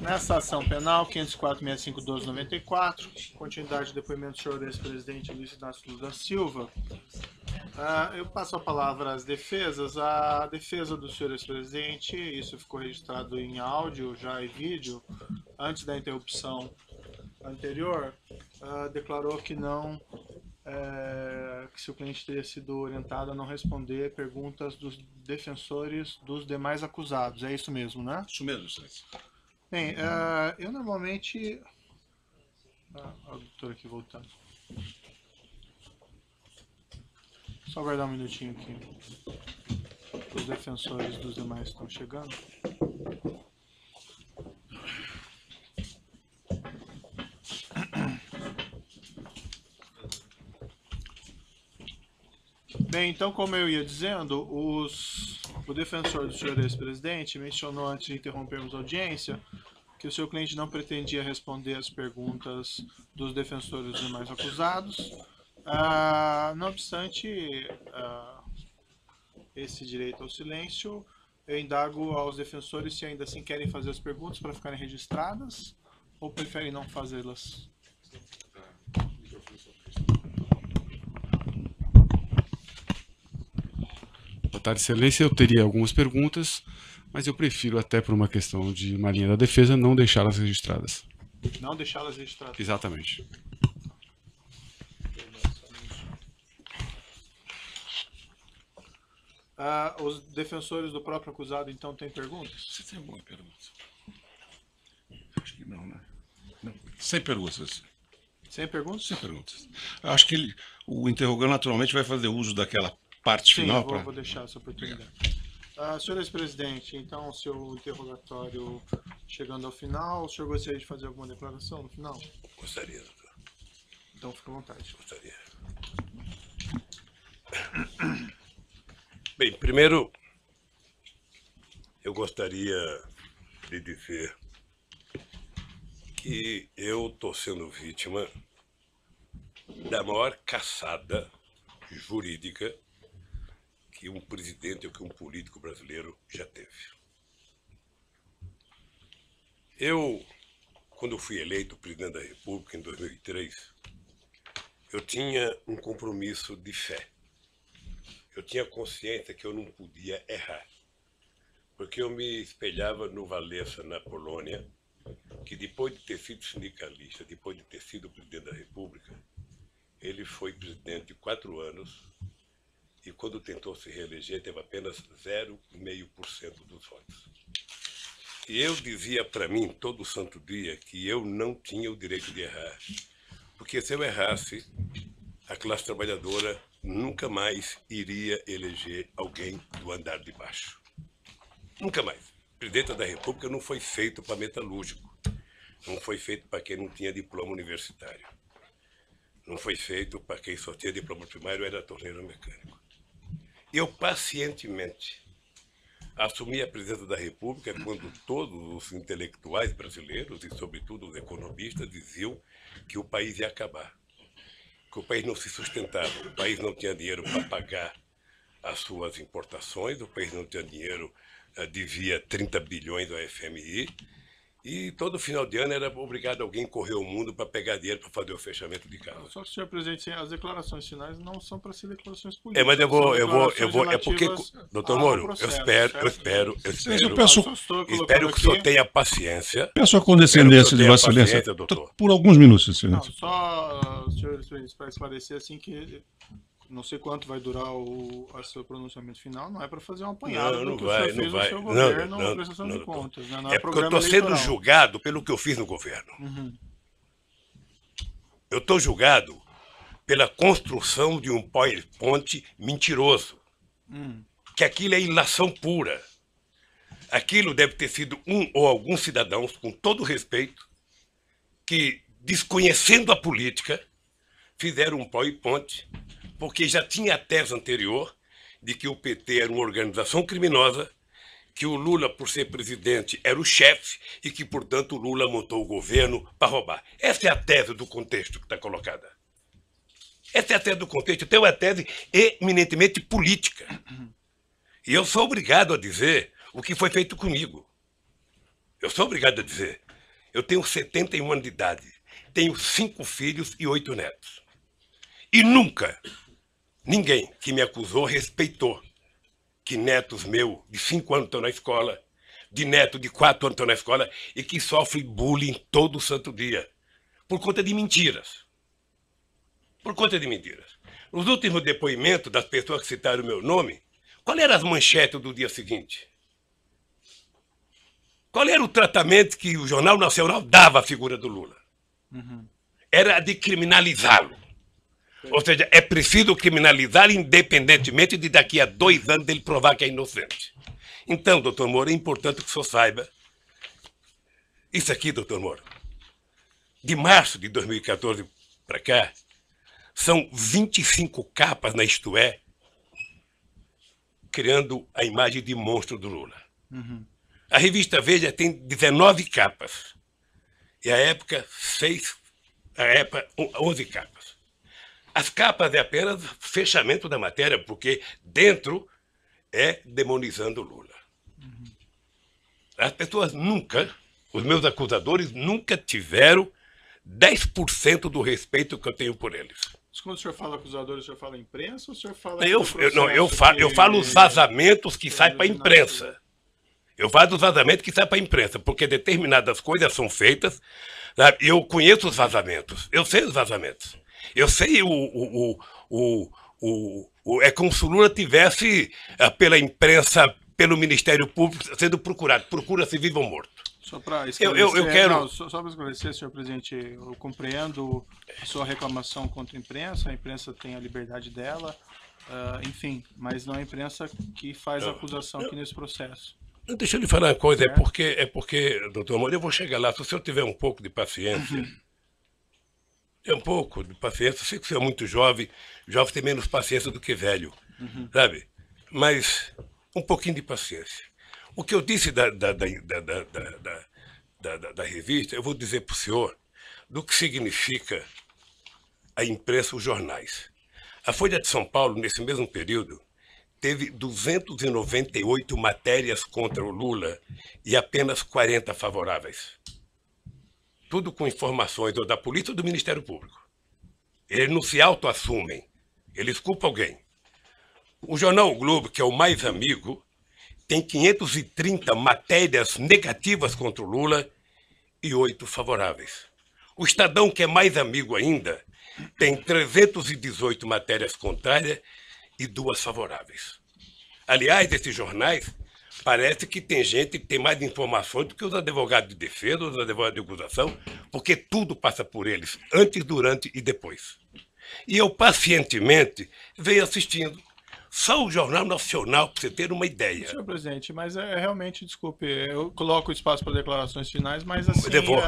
Nessa ação penal, 504.6512/94, continuidade do depoimento do senhor ex-presidente Luiz Inácio Lula da Silva, eu passo a palavra às defesas. A defesa do senhor ex-presidente, isso ficou registrado em áudio já e vídeo, antes da interrupção anterior, declarou que não, que seu cliente teria sido orientado a não responder perguntas dos defensores dos demais acusados. É isso mesmo, né? Isso mesmo, excelência. Bem, eu normalmente... o doutor aqui voltando. Só aguardar um minutinho aqui. Os defensores dos demais estão chegando. Bem, então, como eu ia dizendo, o defensor do senhor ex-presidente mencionou, antes de interrompermos a audiência, que o seu cliente não pretendia responder as perguntas dos defensores dos demais acusados. Não obstante esse direito ao silêncio, eu indago aos defensores se ainda assim querem fazer as perguntas para ficarem registradas ou preferem não fazê-las. Boa tarde, excelência. Eu teria algumas perguntas, mas eu prefiro, até por uma questão de uma linha da defesa, não deixá-las registradas. Não deixá-las registradas? Exatamente. Os defensores do próprio acusado, então, têm perguntas? Você tem alguma pergunta? Acho que não, né? Não. Sem perguntas. Sem perguntas? Sem perguntas. Acho que o interrogante naturalmente vai fazer uso daquela parte final. Sim, vou deixar essa oportunidade. Senhor ex-presidente, então, o seu interrogatório chegando ao final, o senhor gostaria de fazer alguma declaração no final? Gostaria, doutor. Então, fique à vontade. Gostaria. Bem, primeiro, eu gostaria de dizer que eu estou sendo vítima da maior caçada jurídica que um presidente ou que um político brasileiro já teve. Eu, quando fui eleito presidente da República em 2003, eu tinha um compromisso de fé. Eu tinha consciência que eu não podia errar, porque eu me espelhava no Walesa, na Polônia, que depois de ter sido sindicalista, depois de ter sido presidente da República, ele foi presidente de 4 anos e quando tentou se reeleger teve apenas 0,5% dos votos. E eu dizia para mim todo santo dia que eu não tinha o direito de errar, porque se eu errasse, a classe trabalhadora nunca mais iria eleger alguém do andar de baixo. Nunca mais. O presidente da República não foi feito para metalúrgico. Não foi feito para quem não tinha diploma universitário. Não foi feito para quem só tinha diploma primário ou era torneiro mecânico. Eu pacientemente assumi a presidência da República quando todos os intelectuais brasileiros, e sobretudo os economistas, diziam que o país ia acabar. Que o país não se sustentava, o país não tinha dinheiro para pagar as suas importações, o país não tinha dinheiro, devia 30 bilhões ao FMI, e todo final de ano era obrigado alguém correr o mundo para pegar dinheiro para fazer o fechamento de casa. Só que, senhor presidente, as declarações finais não são para ser declarações políticas. Mas eu vou, é porque, doutor Moro, eu espero que o senhor tenha paciência. Peço a condescendência de Vossa Excelência por alguns minutos, excelência. Só, senhor presidente, para esclarecer assim que não sei quanto vai durar o seu pronunciamento final, não é para fazer um apanhado do que o senhor fez no seu governo na prestação de contas. Né? Não é porque eu estou sendo julgado pelo que eu fiz no governo. Eu estou julgado pela construção de um PowerPoint mentiroso. Que aquilo é ilação pura. Aquilo deve ter sido um ou alguns cidadãos, com todo respeito, que, desconhecendo a política, fizeram um PowerPoint, porque já tinha a tese anterior de que o PT era uma organização criminosa, que o Lula, por ser presidente, era o chefe e que, portanto, o Lula montou o governo para roubar. Essa é a tese do contexto que está colocada. Essa é a tese do contexto. Então, é uma tese eminentemente política. E eu sou obrigado a dizer o que foi feito comigo. Eu sou obrigado a dizer. Eu tenho 71 anos de idade. Tenho 5 filhos e 8 netos. E nunca ninguém que me acusou respeitou que netos meus de 5 anos estão na escola, de neto de 4 anos estão na escola e que sofrem bullying todo santo dia. Por conta de mentiras. Por conta de mentiras. Nos últimos depoimentos das pessoas que citaram o meu nome, qual eram as manchetes do dia seguinte? Qual era o tratamento que o Jornal Nacional dava à figura do Lula? Era de criminalizá-lo. Ou seja, é preciso criminalizar independentemente de daqui a 2 anos ele provar que é inocente. Então, doutor Moro, é importante que o senhor saiba. Isso aqui, doutor Moro, de março de 2014 para cá, são 25 capas na Isto É, criando a imagem de monstro do Lula. A revista Veja tem 19 capas. E a época, 11 capas. As capas é apenas fechamento da matéria, porque dentro é demonizando o Lula. As pessoas nunca, os meus acusadores, nunca tiveram 10% do respeito que eu tenho por eles. Mas quando o senhor fala acusadores, o senhor fala imprensa ou o senhor fala... Eu falo os vazamentos que saem para a imprensa. Eu falo os vazamentos que saem para a imprensa, porque determinadas coisas são feitas, sabe? Eu conheço os vazamentos, eu sei os vazamentos. Eu sei é como se o Lula tivesse, pela imprensa, pelo Ministério Público, sendo procurado. Procura-se vivo ou morto. Só para esclarecer, eu quero... Não, só para esclarecer, senhor presidente, eu compreendo a sua reclamação contra a imprensa tem a liberdade dela, enfim, mas não é a imprensa que faz a acusação aqui nesse processo. Deixa eu lhe falar uma coisa, é porque, doutor Moro, eu vou chegar lá, se o senhor tiver um pouco de paciência, eu sei que o senhor é muito jovem tem menos paciência do que velho, sabe? Mas um pouquinho de paciência. O que eu disse da revista, eu vou dizer para o senhor do que significa a imprensa, os jornais. A Folha de São Paulo, nesse mesmo período, teve 298 matérias contra o Lula e apenas 40 favoráveis. Tudo com informações ou da polícia ou do Ministério Público. Eles não se autoassumem, eles culpam alguém. O jornal O Globo, que é o mais amigo, tem 530 matérias negativas contra o Lula e 8 favoráveis. O Estadão, que é mais amigo ainda, tem 318 matérias contrárias e 2 favoráveis. Aliás, esses jornais, parece que tem gente que tem mais informações do que os advogados de defesa, os advogados de acusação, porque tudo passa por eles, antes, durante e depois. E eu, pacientemente, venho assistindo. Só o Jornal Nacional, para você ter uma ideia. Senhor presidente, mas realmente, desculpe, eu coloco o espaço para declarações finais, mas assim... Doutor,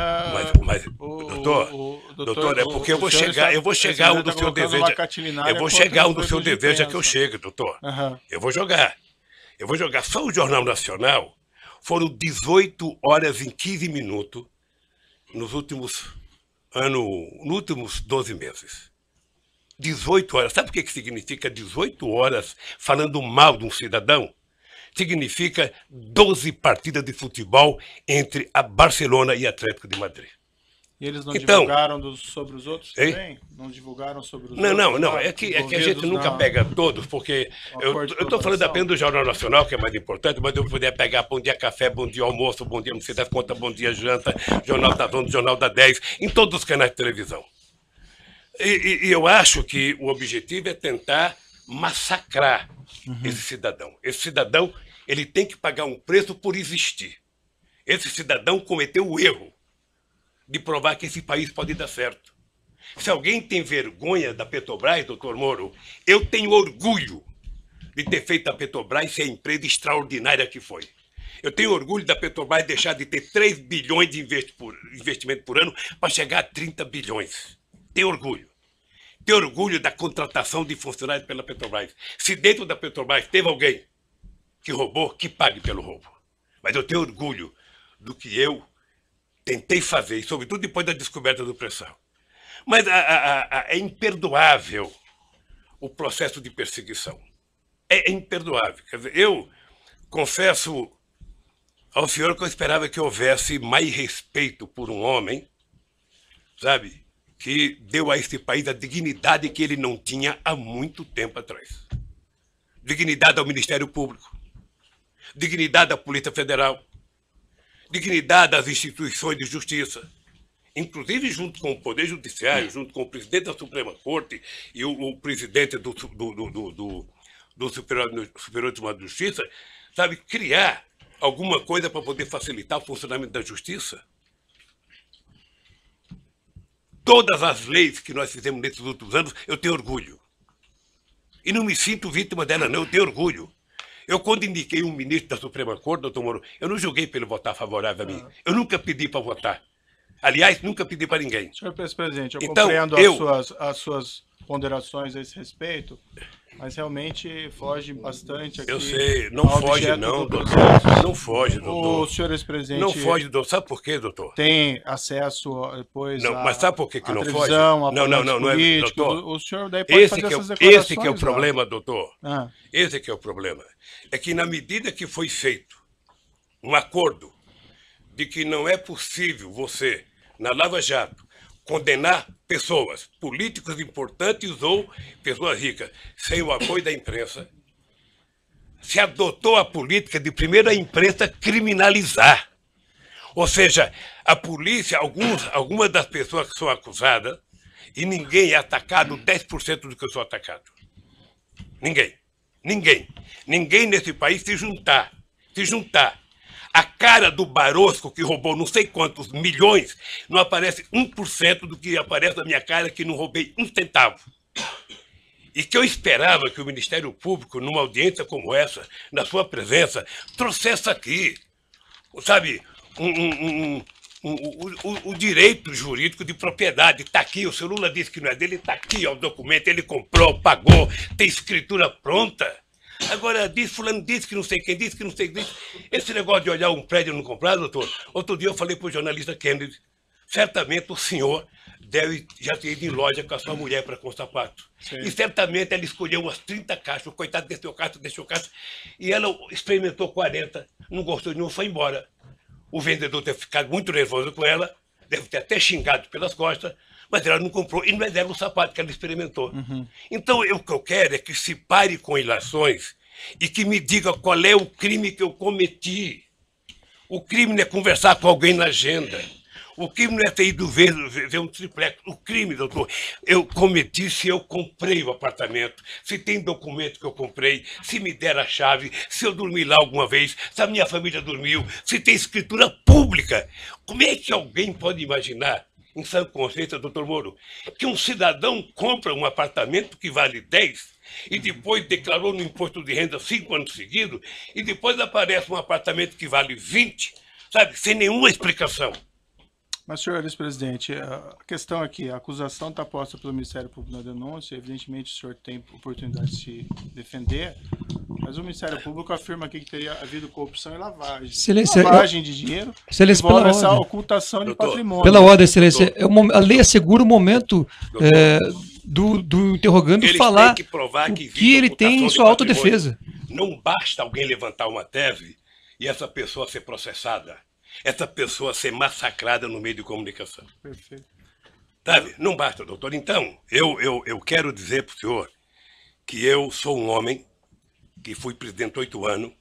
é porque eu vou chegar onde o senhor deseja. Eu vou chegar onde o senhor deseja que eu chegue, doutor. Eu vou jogar. Só o Jornal Nacional foram 18 horas e 15 minutos nos últimos 12 meses. 18 horas. Sabe o que significa 18 horas falando mal de um cidadão? Significa 12 partidas de futebol entre a Barcelona e a Atlético de Madrid. E eles não divulgaram sobre os outros também? Não divulgaram sobre os outros? Não. É que a gente nunca pega todos, porque eu estou falando apenas do Jornal Nacional, que é mais importante, mas eu poderia pegar Bom Dia Café, Bom Dia Almoço, Bom Dia Não Sei das Contas, Bom Dia Janta, Jornal da Zona, Jornal da 10, em todos os canais de televisão. E eu acho que o objetivo é tentar massacrar esse cidadão. Esse cidadão, ele tem que pagar um preço por existir. Esse cidadão cometeu o erro de provar que esse país pode dar certo. Se alguém tem vergonha da Petrobras, doutor Moro, eu tenho orgulho de ter feito a Petrobras ser a empresa extraordinária que foi. Eu tenho orgulho da Petrobras deixar de ter 3 bilhões de investimento por ano para chegar a 30 bilhões. Tenho orgulho. Tenho orgulho da contratação de funcionários pela Petrobras. Se dentro da Petrobras teve alguém que roubou, que pague pelo roubo. Mas eu tenho orgulho do que eu tentei fazer, sobretudo depois da descoberta do pré-sal. Mas é imperdoável o processo de perseguição. É imperdoável. Quer dizer, eu confesso ao senhor que eu esperava que houvesse mais respeito por um homem, sabe, que deu a este país a dignidade que ele não tinha há muito tempo atrás. Dignidade ao Ministério Público, dignidade à Polícia Federal, dignidade às instituições de justiça, inclusive junto com o Poder Judiciário, junto com o presidente da Suprema Corte e o presidente do Superior Tribunal de Justiça, sabe, criar alguma coisa para poder facilitar o funcionamento da justiça. Todas as leis que nós fizemos nesses últimos anos, eu tenho orgulho. E não me sinto vítima dela, não, eu tenho orgulho. Eu, quando indiquei um ministro da Suprema Corte, doutor Moro, eu não julguei para ele votar favorável a mim. Eu nunca pedi para votar. Aliás, nunca pedi para ninguém. Senhor presidente, eu Então, compreendo as suas ponderações a esse respeito, mas realmente foge bastante aqui. Eu sei, não ao foge objeto não, do doutor. processo. Não foge, doutor. O senhor ex-presidente Não foge, doutor. Sabe por quê, doutor? tem acesso depois Não, mas sabe por que não foge? televisão, Não é, político, doutor. o senhor daí pode fazer essas declarações. Esse que é o problema, doutor. Ah. Esse que é o problema. É que na medida que foi feito um acordo de que não é possível você, na Lava Jato, condenar pessoas, políticos importantes ou pessoas ricas, sem o apoio da imprensa, se adotou a política de primeiro a imprensa criminalizar. Ou seja, a polícia, algumas das pessoas que são acusadas, e ninguém é atacado 10% do que eu sou atacado. Ninguém. Ninguém nesse país se juntar. A cara do Barosco, que roubou não sei quantos milhões, não aparece 1% do que aparece na minha cara, que não roubei um centavo. E que eu esperava que o Ministério Público, numa audiência como essa, na sua presença, trouxesse aqui, sabe, o direito jurídico de propriedade. Está aqui, o seu Lula disse que não é dele, está aqui ó, o documento, ele comprou, pagou, tem escritura pronta. Agora, fulano disse que não sei quem disse, que não sei quem disse. Esse negócio de olhar um prédio e não comprar, doutor, outro dia eu falei para o jornalista Kennedy, certamente o senhor deve já ter ido em loja com a sua mulher para com sapato. Sim. E certamente ela escolheu umas 30 caixas, o coitado deixou caixa, e ela experimentou 40, não gostou de nenhum, foi embora. O vendedor deve ter ficado muito nervoso com ela, deve ter até xingado pelas costas, mas ela não comprou, e não é dela o sapato que ela experimentou. Uhum. Então, o que eu quero é que se pare com ilações e que me diga qual é o crime que eu cometi. O crime não é conversar com alguém na agenda. O crime não é ter ido ver um triplex. O crime, doutor, eu cometi se eu comprei o apartamento, se tem documento que eu comprei, se me der a chave, se eu dormi lá alguma vez, se a minha família dormiu, se tem escritura pública. Como é que alguém pode imaginar, em sã consciência, doutor Moro, que um cidadão compra um apartamento que vale 10 e depois declarou no imposto de renda 5 anos seguidos e depois aparece um apartamento que vale 20, sabe, sem nenhuma explicação? Mas, senhor ex-presidente, a questão aqui, a acusação está posta pelo Ministério Público na denúncia, evidentemente o senhor tem oportunidade de se defender, mas o Ministério Público afirma aqui que teria havido corrupção e lavagem. Excelência, lavagem de dinheiro, excelência, envolve essa ocultação de patrimônio. Pela ordem, excelência, a lei assegura o momento do interrogando eles falar têm que provar que o que ele tem em sua autodefesa. Não basta alguém levantar uma tese e essa pessoa ser processada. Essa pessoa ser massacrada no meio de comunicação. Perfeito. Sabe? Não basta, doutor. Então, eu quero dizer para o senhor que eu sou um homem que fui presidente 8 anos,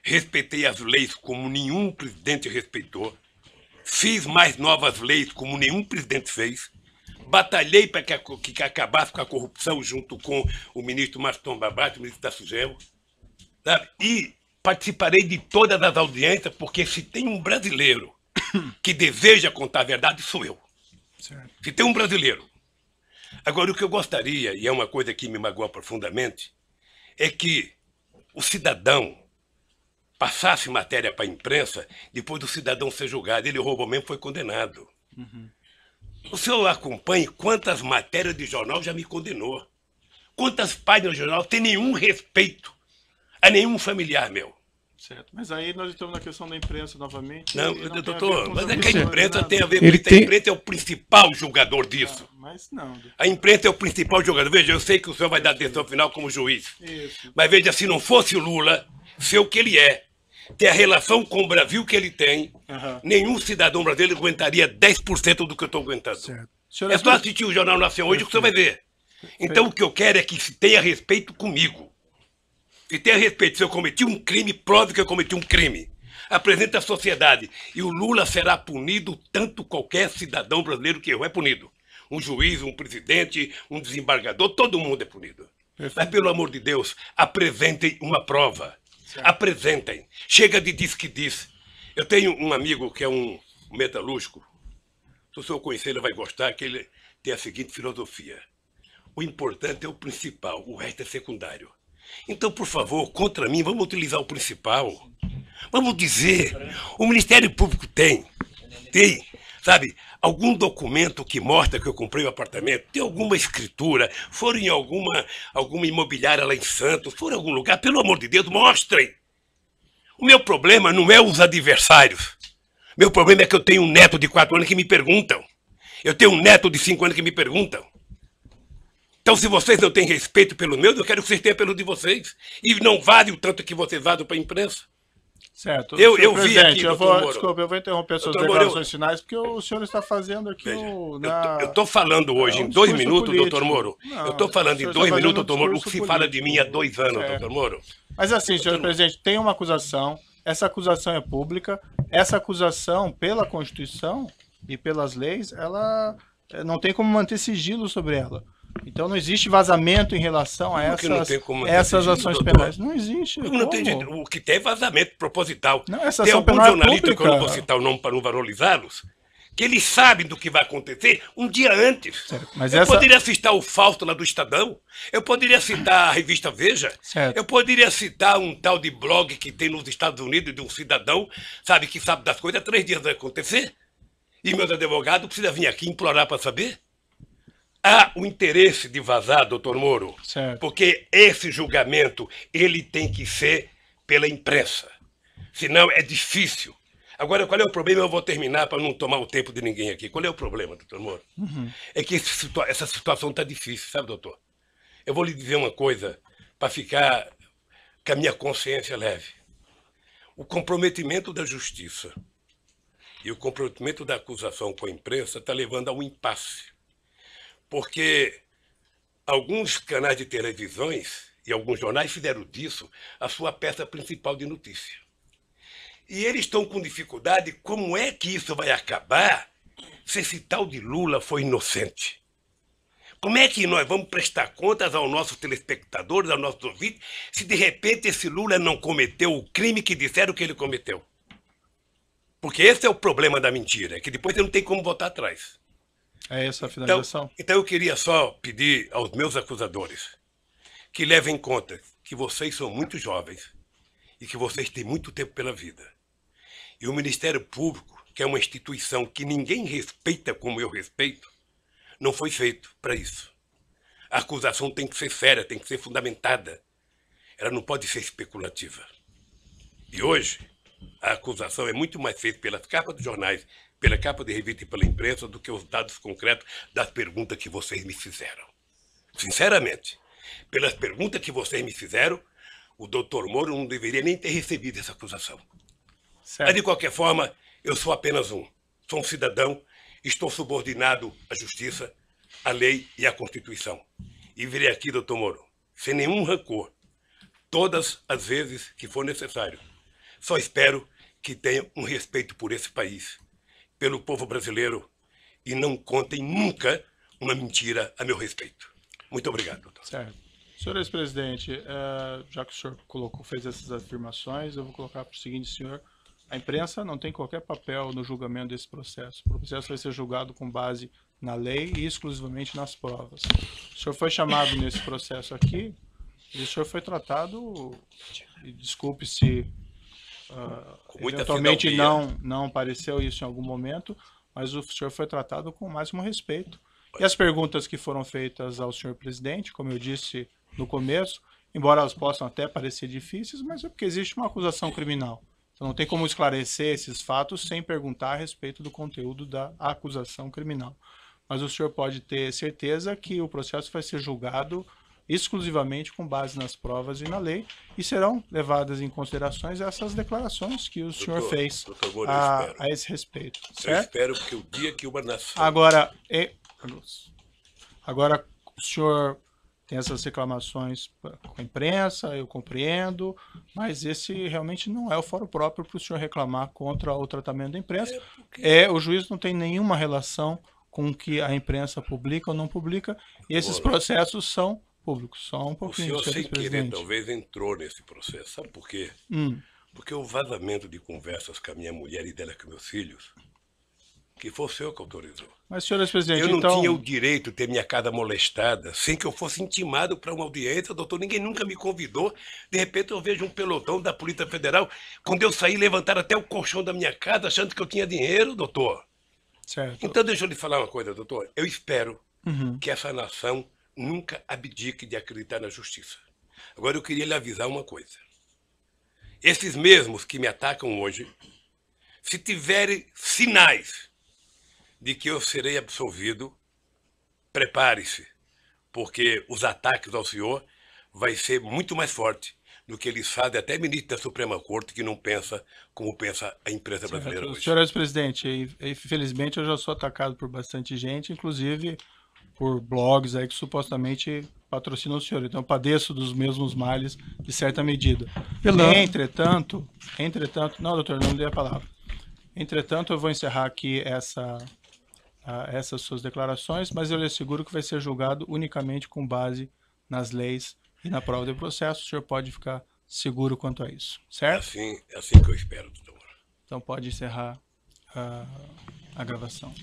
respeitei as leis como nenhum presidente respeitou, fiz mais novas leis como nenhum presidente fez, batalhei para que acabasse com a corrupção junto com o ministro Maston Babate, o ministro da Sugel, sabe? E participarei de todas as audiências, porque se tem um brasileiro que deseja contar a verdade, sou eu. Certo. Se tem um brasileiro. Agora, o que eu gostaria, e é uma coisa que me magoa profundamente, é que o cidadão passasse matéria para a imprensa, depois do cidadão ser julgado. Ele roubou mesmo, foi condenado. Uhum. O senhor acompanha quantas matérias de jornal já me condenou. Quantas páginas de jornal tem nenhum respeito a nenhum familiar meu. Certo. Mas aí nós estamos na questão da imprensa novamente. Não, doutor, mas é que a imprensa tem a ver com isso. A imprensa é o principal julgador disso. Mas não. A imprensa é o principal julgador. Veja, eu sei que o senhor vai dar decisão final como juiz. Isso. Mas veja, se não fosse o Lula ser o que ele é, ter a relação com o Brasil que ele tem, Aham. nenhum cidadão brasileiro aguentaria 10% do que eu estou aguentando. Certo. Senhor, É só assistir o Jornal Nacional hoje que você vai ver. Então o que eu quero é que se tenha respeito comigo. Se tenha respeito, se eu cometi um crime, prove que eu cometi um crime. Apresenta à sociedade. E o Lula será punido tanto qualquer cidadão brasileiro que errou é punido. Um juiz, um presidente, um desembargador, todo mundo é punido. Mas, pelo amor de Deus, apresentem uma prova. Apresentem. Chega de diz que diz. Eu tenho um amigo que é um metalúrgico. Se o senhor conhecer, ele vai gostar, que ele tem a seguinte filosofia. O importante é o principal, o resto é secundário. Então, por favor, contra mim, vamos utilizar o principal. Vamos dizer, o Ministério Público tem, sabe, algum documento que mostra que eu comprei o apartamento, tem alguma escritura, foram em alguma imobiliária lá em Santos, foram em algum lugar, pelo amor de Deus, mostrem. O meu problema não é os adversários. Meu problema é que eu tenho um neto de 4 anos que me perguntam. Eu tenho um neto de 5 anos que me perguntam. Então, se vocês não têm respeito pelo meu, eu quero que vocês tenham pelo de vocês. E não vale o tanto que vocês vazam para a imprensa. Certo. Eu Senhor vi presidente, aqui, eu doutor Moro. desculpa, eu vou interromper suas Doutor Moro, declarações finais, porque o senhor está fazendo aqui Veja, o... eu estou falando hoje em 2 discurso minutos, político. doutor Moro. Não, Eu estou falando o em senhor 2 está minutos, fazendo doutor Moro, o que discurso se fala de mim há 2 anos, É. doutor Moro. Mas assim, senhor presidente, tem uma acusação, essa acusação é pública, essa acusação, pela Constituição e pelas leis, ela não tem como manter sigilo sobre ela. Então não existe vazamento em relação a Como que não essas, tem como manter essas sigilo, ações doutor? penais. Não existe. Não tem como? jeito. O que tem é vazamento proposital. Não, essa Tem ação alguns penal é jornalistas, que eu não vou pública. citar o nome para não valorizá-los, que eles sabem do que vai acontecer um dia antes. Certo, mas Eu essa- poderia citar o Fausto lá do Estadão, eu poderia citar a revista Veja, Certo. eu poderia citar um tal de blog que tem nos Estados Unidos de um cidadão, sabe, que sabe das coisas, 3 dias vai acontecer. E meus advogados precisam vir aqui implorar para saber. Há o interesse de vazar, doutor Moro, Certo. porque esse julgamento ele tem que ser pela imprensa. Senão é difícil. Agora, qual é o problema? Eu vou terminar para não tomar o tempo de ninguém aqui. Qual é o problema, doutor Moro? É que essa situação está difícil, sabe, doutor? Eu vou lhe dizer uma coisa para ficar com a minha consciência leve. O comprometimento da justiça e o comprometimento da acusação com a imprensa está levando a um impasse. Porque alguns canais de televisões e alguns jornais fizeram disso a sua peça principal de notícia. E eles estão com dificuldade, como é que isso vai acabar se esse tal de Lula foi inocente? Como é que nós vamos prestar contas aos nossos telespectadores, aos nossos ouvintes, se de repente esse Lula não cometeu o crime que disseram que ele cometeu? Porque esse é o problema da mentira, que depois você não tem como voltar atrás. É essa a finalização? Então eu queria só pedir aos meus acusadores que levem em conta que vocês são muito jovens e que vocês têm muito tempo pela vida. E o Ministério Público, que é uma instituição que ninguém respeita como eu respeito, não foi feito para isso. A acusação tem que ser séria, tem que ser fundamentada. Ela não pode ser especulativa. E hoje, a acusação é muito mais feita pelas capas dos jornais, pela capa de revista e pela imprensa, do que os dados concretos das perguntas que vocês me fizeram. Sinceramente, pelas perguntas que vocês me fizeram, o doutor Moro não deveria nem ter recebido essa acusação. Certo. Mas, de qualquer forma, eu sou apenas um. Sou um cidadão, estou subordinado à justiça, à lei e à Constituição. E virei aqui, doutor Moro, sem nenhum rancor, todas as vezes que for necessário. Só espero que tenham um respeito por esse país, pelo povo brasileiro, e não contem nunca uma mentira a meu respeito. Muito obrigado, doutor. Certo. Senhor ex-presidente, já que o senhor fez essas afirmações, eu vou colocar para o seguinte, senhor. A imprensa não tem qualquer papel no julgamento desse processo. O processo vai ser julgado com base na lei e exclusivamente nas provas. O senhor foi chamado nesse processo aqui e o senhor foi tratado, e desculpe se muita eventualmente fidalguia. não apareceu isso em algum momento, mas o senhor foi tratado com o máximo respeito. E as perguntas que foram feitas ao senhor presidente, como eu disse no começo, embora elas possam até parecer difíceis, mas é porque existe uma acusação criminal. Então não tem como esclarecer esses fatos sem perguntar a respeito do conteúdo da acusação criminal. Mas o senhor pode ter certeza que o processo vai ser julgado exclusivamente com base nas provas e na lei, e serão levadas em considerações essas declarações que o senhor fez doutor Moura, a esse respeito. eu Certo? espero que o dia que uma nação... Agora, o senhor tem essas reclamações com a imprensa, eu compreendo, mas esse realmente não é o fórum próprio para o senhor reclamar contra o tratamento da imprensa. O juiz não tem nenhuma relação com o que a imprensa publica ou não publica, e esses processos são públicos. Só um O pouquinho, senhor, sem querer, presidente. talvez entrou nesse processo. Sabe por quê? Porque o vazamento de conversas com a minha mulher e dela com meus filhos, que foi o senhor que autorizou. Mas, senhor presidente, Eu não então... tinha o direito de ter minha casa molestada sem que eu fosse intimado para uma audiência, doutor. Ninguém nunca me convidou. De repente eu vejo um pelotão da Polícia Federal. Quando eu saí, levantaram até o colchão da minha casa achando que eu tinha dinheiro, doutor. Certo. Então deixa eu lhe falar uma coisa, doutor. Eu espero que essa nação nunca abdique de acreditar na justiça. Agora eu queria lhe avisar uma coisa. Esses mesmos que me atacam hoje, se tiverem sinais de que eu serei absolvido, prepare-se, porque os ataques ao senhor vai ser muito mais forte do que eles fazem até ministro da Suprema Corte, que não pensa como pensa a imprensa brasileira hoje. Senhor presidente, infelizmente eu já sou atacado por bastante gente, inclusive por blogs aí que supostamente patrocinam o senhor. Então eu padeço dos mesmos males de certa medida. Entretanto, não, doutor, não dei a palavra. Entretanto, eu vou encerrar aqui essas suas declarações, mas eu lhe asseguro que vai ser julgado unicamente com base nas leis e na prova do processo. O senhor pode ficar seguro quanto a isso, certo? É assim que eu espero, doutor. Então pode encerrar a gravação.